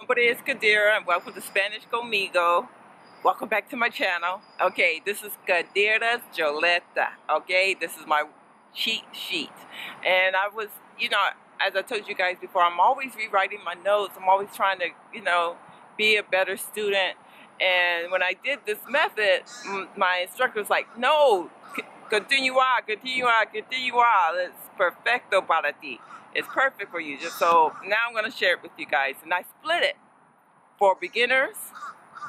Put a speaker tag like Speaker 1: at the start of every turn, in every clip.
Speaker 1: nombre es Kadyra, and welcome to Spanish Conmigo. Welcome back to my channel. Okay, this is Kadyra's Chuleta. Okay, this is my cheat sheet. And I was, as I told you guys before, I'm always rewriting my notes. I'm always trying to, be a better student. And when I did this method, my instructor was like, no, continua. It's perfecto para ti. It's perfect for you. So now I'm going to share it with you guys. And I split it for beginners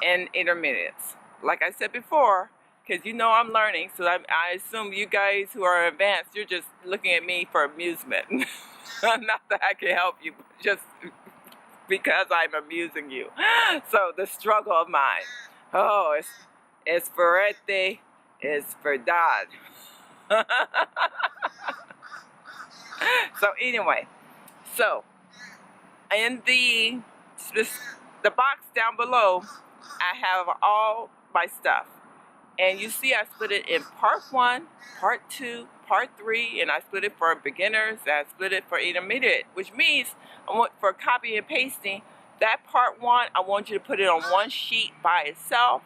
Speaker 1: and intermediates. Like I said before, because I'm learning, so I assume you guys who are advanced, you're just looking at me for amusement. Not that I can help you, but just because I'm amusing you. So the struggle of mine. Oh, it's fuerte, it's verdad. So anyway, in the box down below, I have all my stuff. And you see I split it in part 1, part 2, part 3, and I split it for beginners, and I split it for intermediate, which means for copy and pasting, that part 1, I want you to put it on one sheet by itself,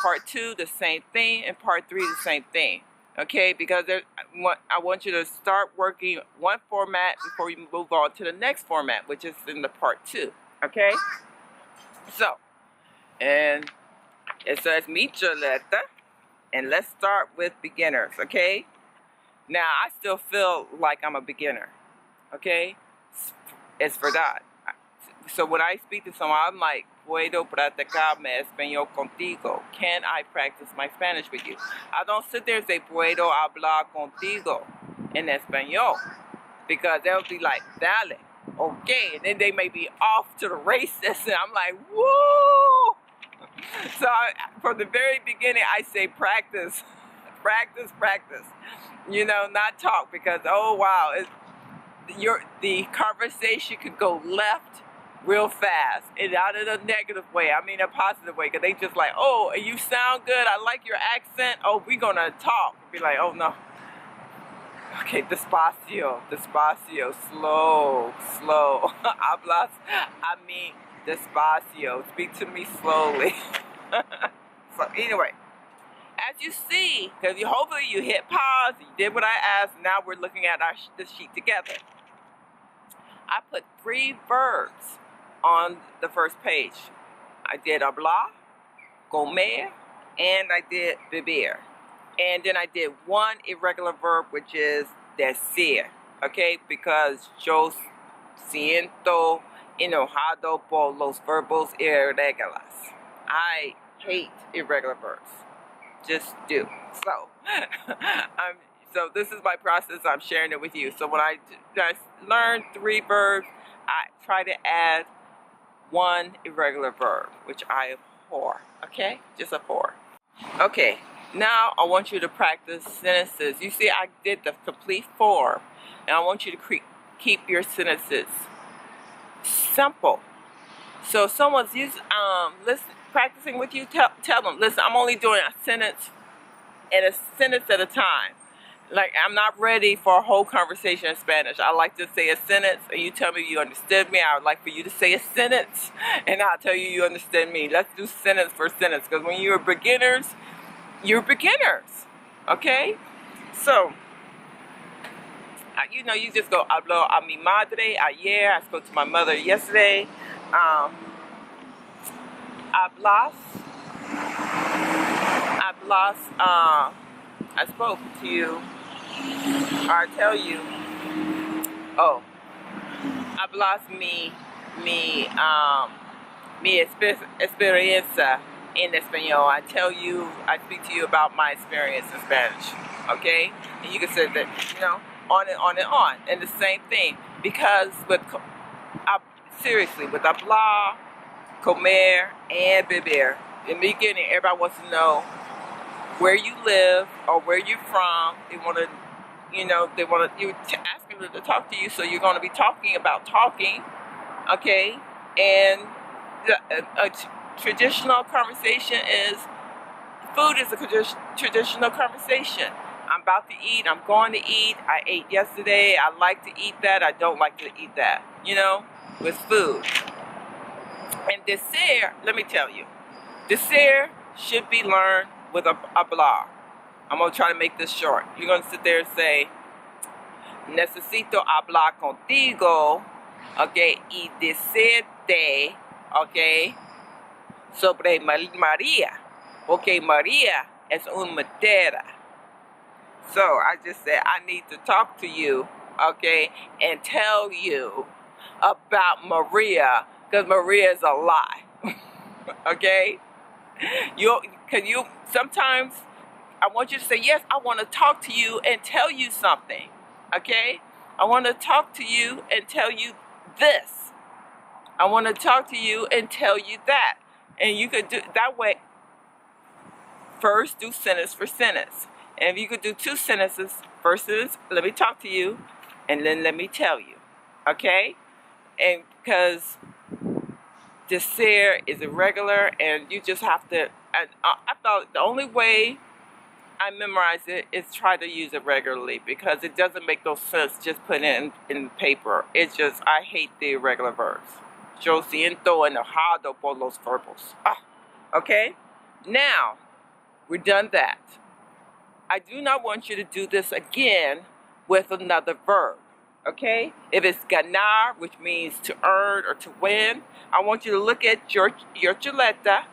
Speaker 1: part 2, the same thing, and part 3, the same thing. Okay, because I want you to start working one format before you move on to the next format, which is in the part 2. Okay? So, and it says mi Chuleta, and let's start with beginners, okay? Now, I still feel like I'm a beginner, okay? It's verdad. So when I speak to someone, I'm like, puedo practicar mi español contigo. Can I practice my Spanish with you? I don't sit there and say, puedo hablar contigo in español. Because they'll be like, dale, okay. And then they may be off to the races. And I'm like, woo! So from the very beginning, I say practice. Practice. Not talk. Because, oh, wow. The conversation could go left real fast, and not in a negative way, I mean a positive way, because they just like, oh, you sound good, I like your accent, oh, we're gonna talk. Be like, oh no, okay, despacio, slow, hablas, I mean despacio, speak to me slowly. So anyway, as you see, because hopefully you hit pause, you did what I asked, now we're looking at this sheet together. I put 3 verbs on the first page. I did hablar, comer, and I did vivir. And then I did 1 irregular verb, which is decir, okay? Because yo siento enojado por los verbos irregulares. I hate irregular verbs. Just do. So, so this is my process. I'm sharing it with you. So when I learned 3 verbs, I try to add 1 irregular verb, which I abhor. Okay? Just abhor. Okay. Now I want you to practice sentences. You see, I did the complete form, and I want you to keep your sentences simple. So if someone's practicing with you, tell them, listen, I'm only doing a sentence at a time. Like, I'm not ready for a whole conversation in Spanish. I like to say a sentence, and you tell me you understood me. I would like for you to say a sentence, and I'll tell you understood me. Let's do sentence for sentence, because when you're beginners, you're beginners, okay? So, you just go, hablo a mi madre ayer. I spoke to my mother yesterday. Hablas, I spoke to you, or I tell you, oh, hablas mi experiencia en español. I speak to you about my experience in Spanish, okay? And you can say that, on and on and on. And the same thing, because seriously, with hablar, comer, and vivir, in the beginning, everybody wants to know where you live or where you're from. They want to, you're asking them to talk to you, so you're going to be talking about talking, okay? And a traditional conversation food is a traditional conversation. I'm about to eat, I'm going to eat, I ate yesterday, I like to eat that, I don't like to eat that, with food. And DECIR, let me tell you, DECIR should be learned with a HABLAR. I'm going to try to make this short. You're going to sit there and say, necesito hablar contigo, okay, y decirte, okay, sobre María, okay, María es una madera. So I just said, I need to talk to you, okay, and tell you about Maria, because Maria is a lie, okay? Sometimes I want you to say, yes, I want to talk to you and tell you something, okay? I want to talk to you and tell you this. I want to talk to you and tell you that. And you could do that way. First, do sentence for sentence. And if you could do two sentences, first sentence, let me talk to you, and then let me tell you, okay? And because DECIR is irregular, and you just have to, I thought the only way I memorize it is try to use it regularly, because it doesn't make no sense just put it in paper. It's just, I hate the irregular verbs. Yo siento enojado por los verbos. Okay? Now, we're done that. I do not want you to do this again with another verb, okay? If it's ganar, which means to earn or to win, I want you to look at your chuleta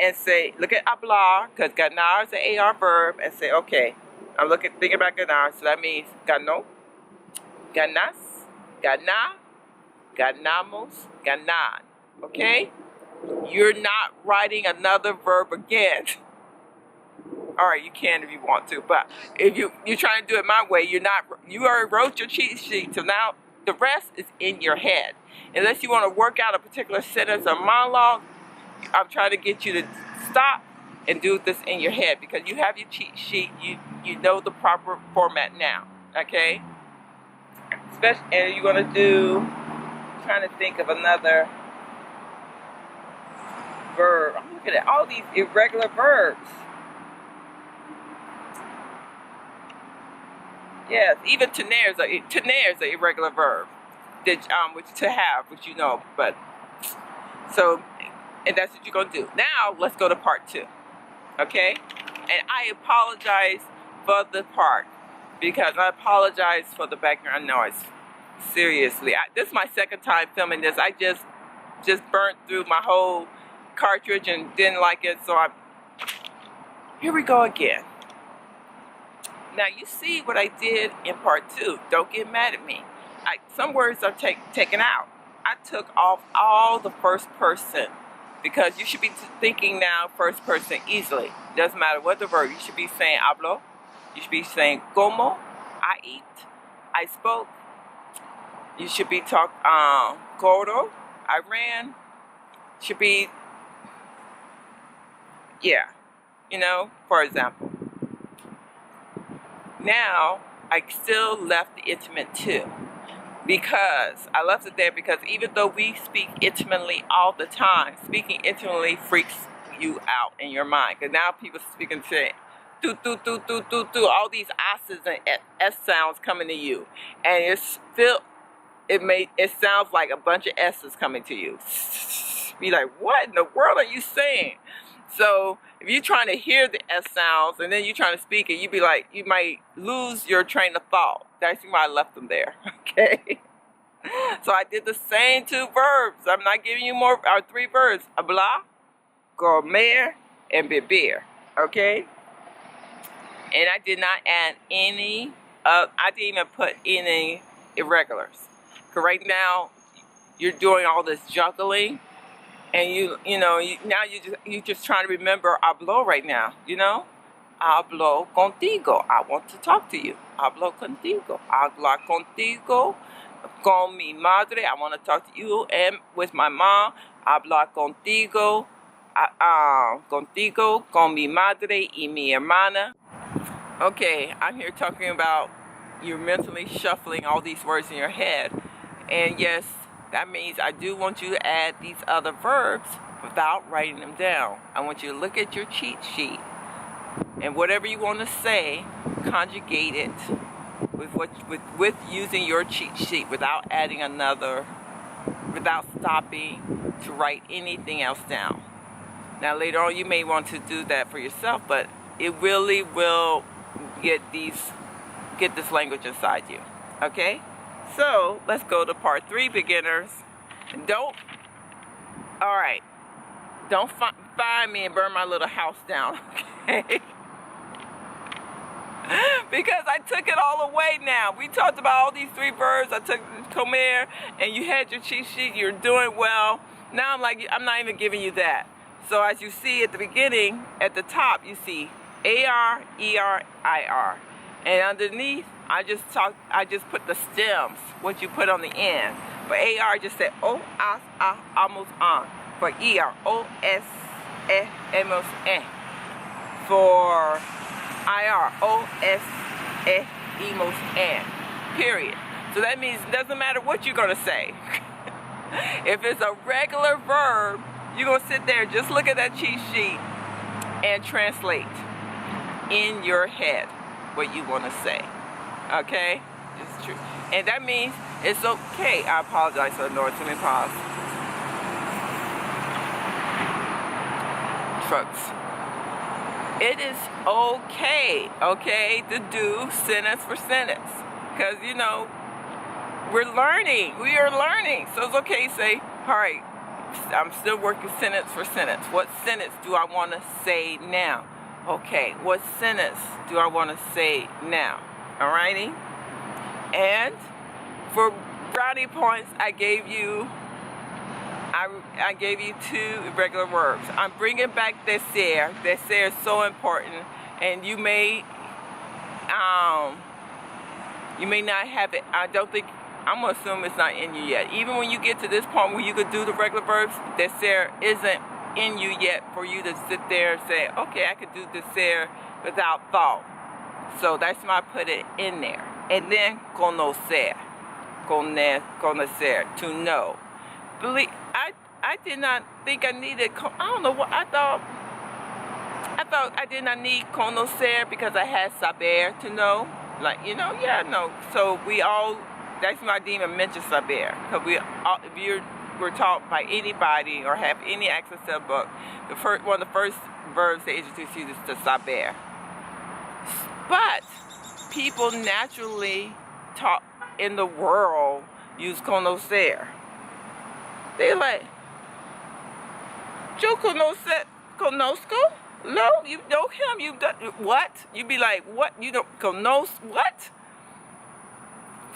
Speaker 1: and say, look at hablar, because ganar is an AR verb, and say, okay, I'm thinking about ganar, so that means ganó, ganas, ganá, ganamos, ganan, okay? You're not writing another verb again. All right, you can if you want to, but if you're trying to do it my way, you already wrote your cheat sheet, so now the rest is in your head. Unless you want to work out a particular sentence or monologue, I'm trying to get you to stop and do this in your head, because you have your cheat sheet, you know the proper format now, okay? And you're going to do, trying to think of another verb. I'm looking at all these irregular verbs. Yes, even tener is an irregular verb, which to have, which you know, but, so, and that's what you're going to do. Now, let's go to part 2, okay? And I apologize for the part, because I apologize for the background noise. Seriously, this is my second time filming this. I just burnt through my whole cartridge and didn't like it, so here we go again. Now, you see what I did in part 2. Don't get mad at me. Some words are taken out. I took off all the first person, because you should be thinking now first person easily. Doesn't matter what the verb. You should be saying hablo. You should be saying como, I eat, I spoke. You should be corro, I ran. Should be, yeah, you know, for example. Now, I still left the intimate too, because I left it there because even though we speak intimately all the time, speaking intimately freaks you out in your mind. Because now people speaking say, do, all these S's and S sounds coming to you. And it sounds like a bunch of S's coming to you. Be like, what in the world are you saying? So if you're trying to hear the S sounds and then you're trying to speak it, you might lose your train of thought. That's why I left them there, okay? So I did the same 2 verbs. I'm not giving you more, 3 verbs. Hablar, comer, and vivir, okay? And I did not add any, I didn't even put any irregulars. Because right now, you're doing all this juggling. And you're just trying to remember hablo right now, you know? Hablo contigo. I want to talk to you. Hablo contigo. Habla contigo. Con mi madre. I want to talk to you and with my mom. Habla contigo. Contigo. Con mi madre y mi hermana. Okay, I'm here talking about you're mentally shuffling all these words in your head. And yes, that means I do want you to add these other verbs without writing them down. I want you to look at your cheat sheet, and whatever you want to say, conjugate it with using your cheat sheet without adding another, without stopping, to write anything else down. Now later on you may want to do that for yourself, but it really will get this language inside you. Okay? So let's go to part 3, beginners. Alright, don't find me and burn my little house down, okay? Because I took it all away now. We talked about all these 3 verbs. I took Comer, and you had your cheat sheet. You're doing well. Now I'm like, I'm not even giving you that. So as you see at the beginning, at the top, you see AR, ER, IR. And underneath, I just put the stems, what you put on the end. For AR, I just said O, as, a, AMOS, on. For ER, O, S, E, EMOS, E. For IR, O, S, E, EMOS, N. Period. So that means it doesn't matter what you're going to say. If it's a regular verb, you're going to sit there and just look at that cheat sheet and translate in your head what you want to say. Okay? It's true. And that means it's okay. I apologize for the noise. Let me pause. Trucks. It is okay, to do sentence for sentence. Because, you know, we're learning. We are learning. So it's okay to say, all right, I'm still working sentence for sentence. What sentence do I want to say now? Okay, what sentence do I want to say now? Alrighty? And for brownie points, I gave you 2 irregular verbs. I'm bringing back DECIR. DECIR is so important, and you may not have it. I'm gonna assume it's not in you yet. Even when you get to this point where you could do the regular verbs, DECIR isn't in you yet for you to sit there and say, okay, I could do DECIR without thought. So that's why I put it in there. And then CONOCER, CONOCER, to know. I did not think I needed, I don't know what, I thought I did not need CONOCER because I had saber, to know. Like, you know, yeah, no. So that's why I didn't even mention saber. Because if you were taught by anybody or have any access to a book, one of the first verbs they introduce you is to saber. But people naturally taught in the world use CONOCER. They're like, yo conozco? No, you know him. You done what? You be like, what? You don't conoce what?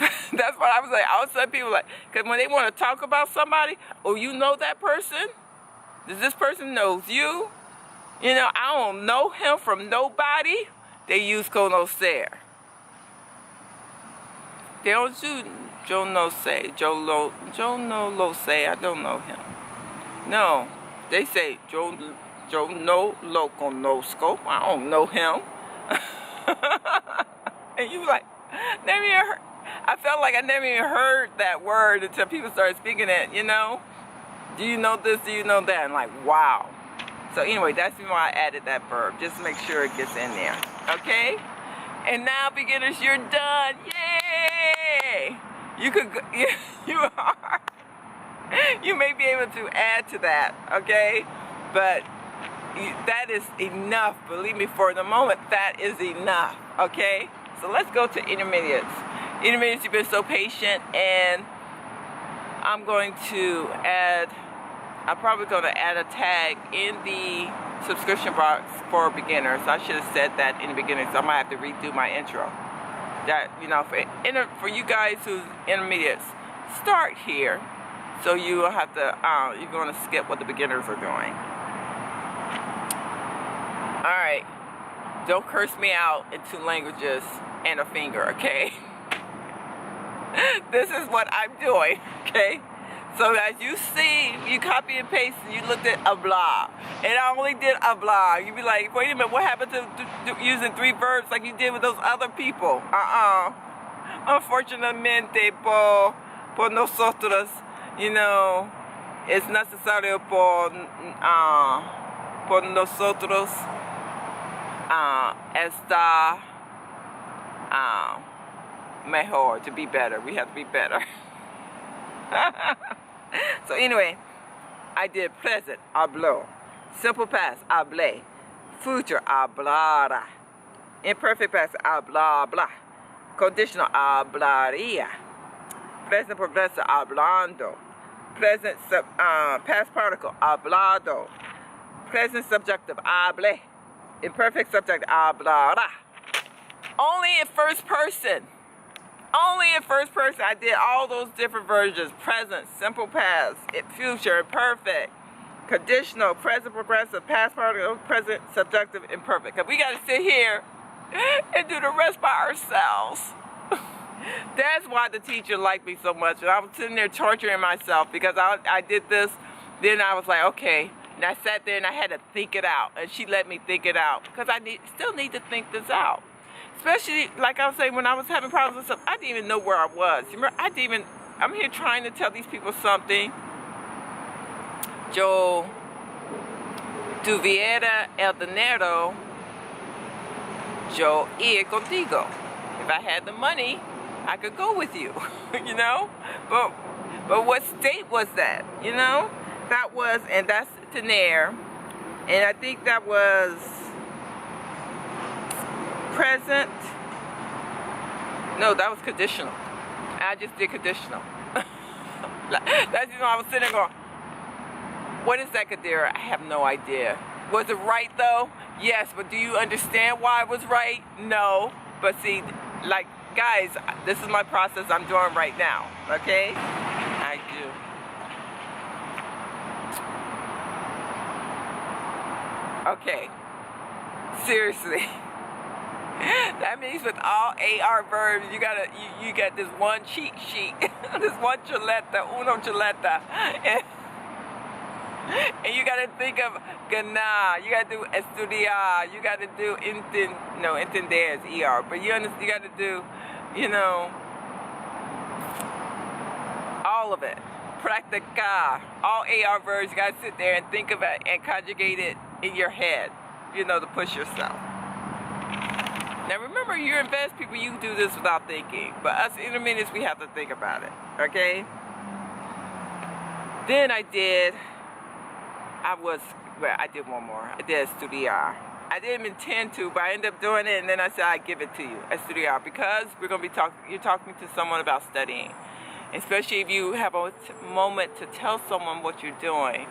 Speaker 1: That's what I was like. I was telling people like, because when they want to talk about somebody, oh, you know that person? Does this person knows you? You know, I don't know him from nobody. They use CONOCER. They don't do yo no say, yo no lo say, I don't know him. No, they say yo no lo conozco, I don't know him. And you like, never even heard. I felt like I never even heard that word until people started speaking it, you know? Do you know this? Do you know that? And like, wow. So anyway, that's why I added that verb. Just to make sure it gets in there. Okay? And now, beginners, you're done. Yay! You could go, you are. You may be able to add to that, okay? But that is enough. Believe me, for the moment, that is enough, okay? So let's go to intermediates. Intermediates, you've been so patient, and I'm probably going to add a tag in the subscription box for beginners. I should have said that in the beginning, so I might have to redo my intro. That, you know, for you guys who's intermediates, start here, so you will have to, you're going to skip what the beginners are doing. Alright, don't curse me out in 2 languages and a finger, okay? This is what I'm doing, okay? So as you see, you copy and paste, and you looked at hablar, and I only did hablar. You'd be like, wait a minute, what happened to using 3 verbs like you did with those other people? Unfortunatamente por nosotros, you know, es necesario por nosotros estar mejor, to be better. We have to be better. So anyway, I did present, hablo. Simple past, hablé. Future, hablara. Imperfect past, habla. Conditional, hablaría. Present progressive, hablando. Present past particle, hablado. Present subjunctive, hablé. Imperfect subject, hablara. Only in first person. Only in first person. I did all those different versions. Present, simple past, future, imperfect, conditional, present progressive, past particle, present subjunctive, imperfect. Because we got to sit here and do the rest by ourselves. That's why the teacher liked me so much. And I was sitting there torturing myself because I did this. Then I was like, okay. And I sat there and I had to think it out. And she let me think it out. Because I still need to think this out. Especially, like I was saying, when I was having problems with stuff, I didn't even know where I was. Remember, I'm here trying to tell these people something. Yo tuviera el dinero, yo iría contigo. If I had the money, I could go with you, you know? But what state was that, you know? That was, and that's tener. And I think that was present. No, that was conditional. I just did conditional. That's, you know, I was sitting there going, what is that, Kadyra? I have no idea. Was it right though? Yes, but do you understand why it was right? No. But see, like, guys, this is my process I'm doing right now, okay? I do. Okay. Seriously. That means with all AR verbs, you got this one cheat sheet, this one chuleta, uno chuleta, and you gotta think of ganar, you gotta do estudiar, you gotta do entender is ER, but you gotta do, you know, all of it. Practicar, all AR verbs, you gotta sit there and think of it and conjugate it in your head, you know, to push yourself. Now remember, you're advanced people, you do this without thinking. But us intermediates, we have to think about it, okay? Then I did one more. I did estudiar. I didn't intend to, but I ended up doing it, and then I said I'd give it to you, estudiar, because we're going to be you're talking to someone about studying. Especially if you have a moment to tell someone what you're doing.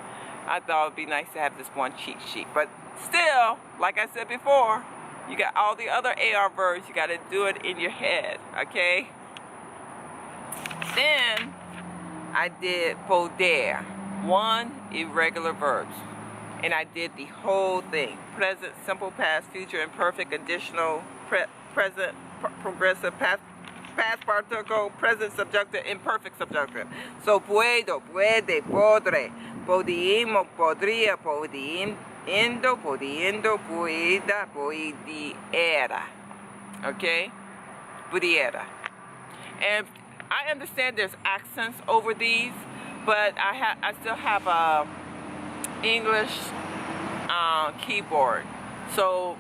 Speaker 1: I thought it would be nice to have this one cheat sheet. But still, like I said before, you got all the other AR verbs, you got to do it in your head, okay? Then, I did poder, one irregular verbs. And I did the whole thing. Present, simple past, future, imperfect, conditional, present, progressive, past particle, present subjunctive, imperfect subjunctive. So, puedo, puede, podré, podíamos, podría, pudiendo, pueda, pudiera. Okay? Pudiera. And I understand there's accents over these, but I still have a English keyboard. So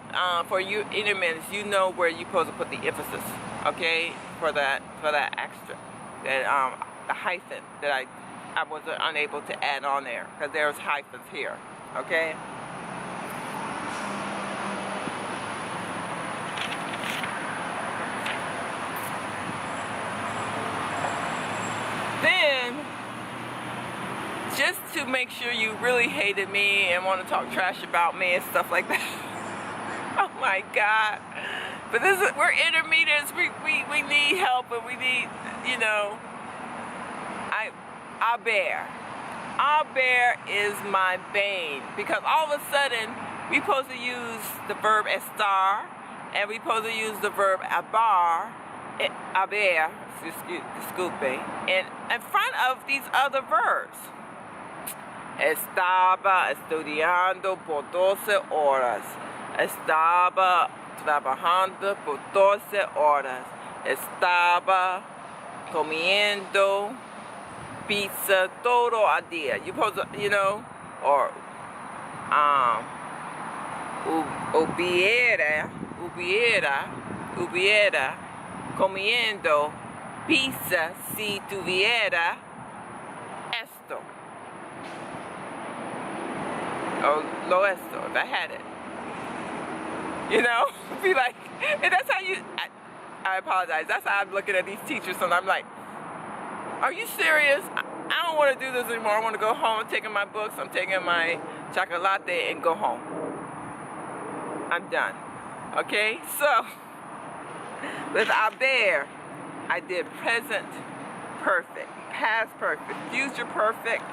Speaker 1: for you intermediates, you know where you're supposed to put the emphasis. Okay? For that extra, that the hyphen that I was unable to add on there because there's hyphens here. Okay. Then, just to make sure you really hated me and want to talk trash about me and stuff like that. Oh my God. But we're intermediates, we need help, and we need, you know, haber is my bane, because all of a sudden, we supposed to use the verb estar, and we supposed to use the verb haber, disculpe, in front of these other verbs. Estaba estudiando por 12 horas. Estaba trabajando por 12 horas. Estaba comiendo pizza todo el día. You supposed to, you know, or hubiera comiendo pizza si tuviera esto. or lo esto, if I had it. You know, be like, and that's how you, I apologize, that's how I'm looking at these teachers, and I'm like, are you serious? I don't want to do this anymore. I want to go home. I'm taking my books, I'm taking my chocolate and go home. I'm done. Okay, so with haber, I did present perfect, past perfect, future perfect,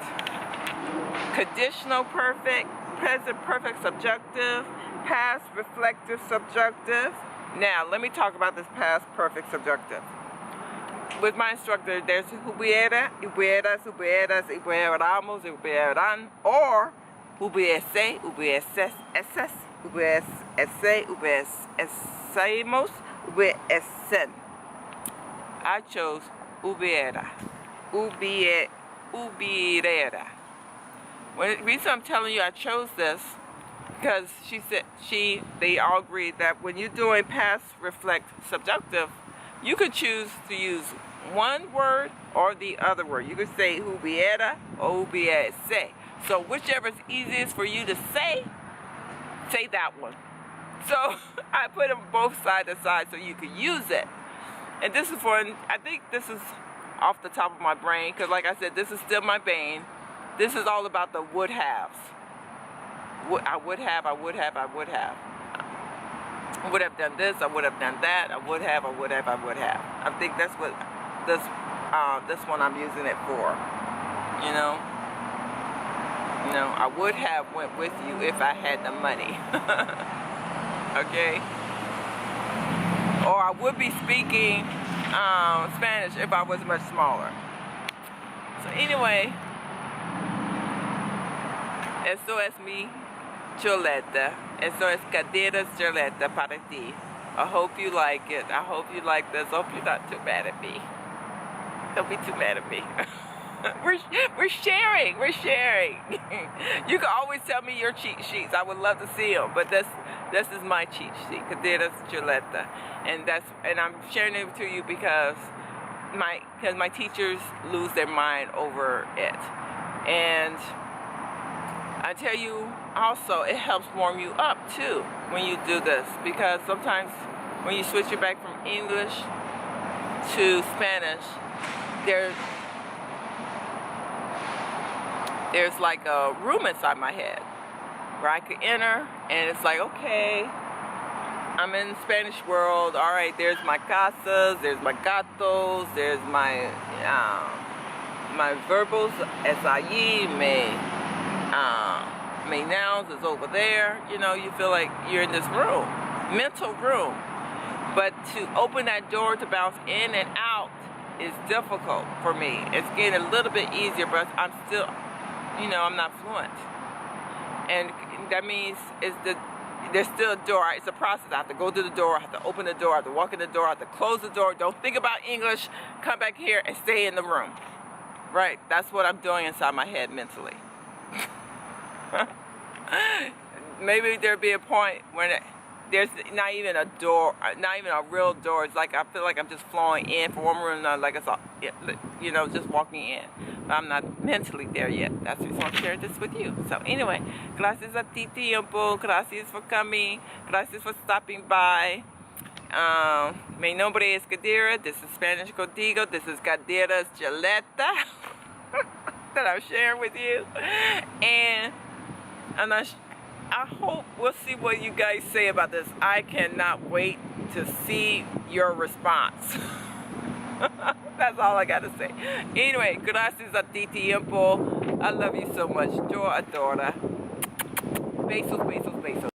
Speaker 1: conditional perfect, present perfect subjunctive, past reflective subjunctive. Now, let me talk about this past perfect subjunctive. With my instructor, there's hubiera, hubieras, hubieras, hubiéramos, hubieran, or hubiese, hubieses, eses, hubiese, hubiesemos, hubiesen. I chose hubiera, hubiera. The reason I'm telling you I chose this, because she said, they all agreed that when you're doing past reflect subjunctive, you could choose to use one word or the other word. You could say hubiera or hubiese. So whichever is easiest for you to say that one. So I put them both side to side so you could use it. And this is for, I think this is off the top of my brain, because like I said, this is still my vein. This is all about the would haves. I would have. I would have done this, I would have done that, I would have. I think that's what this one I'm using it for. You know, I would have went with you if I had the money. Okay? Or I would be speaking Spanish if I was much smaller. So anyway, eso es mi Chuleta. Eso es Kadyra's Chuleta para ti. I hope you like it. I hope you like this. I hope you're not too mad at me. Don't be too mad at me. We're sharing. We're sharing. You can always tell me your cheat sheets. I would love to see them. But this is my cheat sheet. Kadyra's Chuleta. And I'm sharing it to you because my teachers lose their mind over it. And I tell you also, it helps warm you up too when you do this, because sometimes when you switch it back from English to Spanish, there's like a room inside my head where I could enter, and it's like, okay, I'm in the Spanish world. All right, there's my casas, there's my gatos, there's my verbals, es allí, my nouns is over there. You know, you feel like you're in this room, mental room. But to open that door to bounce in and out is difficult for me. It's getting a little bit easier, but I'm still, I'm not fluent. And that means there's still a door. It's a process. I have to go to the door, I have to open the door, I have to walk in the door, I have to close the door. Don't think about English, come back here and stay in the room. Right, that's what I'm doing inside my head mentally. Maybe there'll be a point when there's not even a door, not even a real door. It's like I feel like I'm just flowing in from one room, like it's all, just walking in. But I'm not mentally there yet. That's why I'm sharing this with you. So anyway, gracias a ti tiempo, gracias for coming, gracias for stopping by. Mi nombre es Kadyra. This is Spanish Contigo. This is Kadyra's Chuleta that I'm sharing with you. And I hope we'll see what you guys say about this. I cannot wait to see your response. That's all I gotta say. Anyway, gracias a ti tiempo. I love you so much. Yo adora. Besos, besos, besos.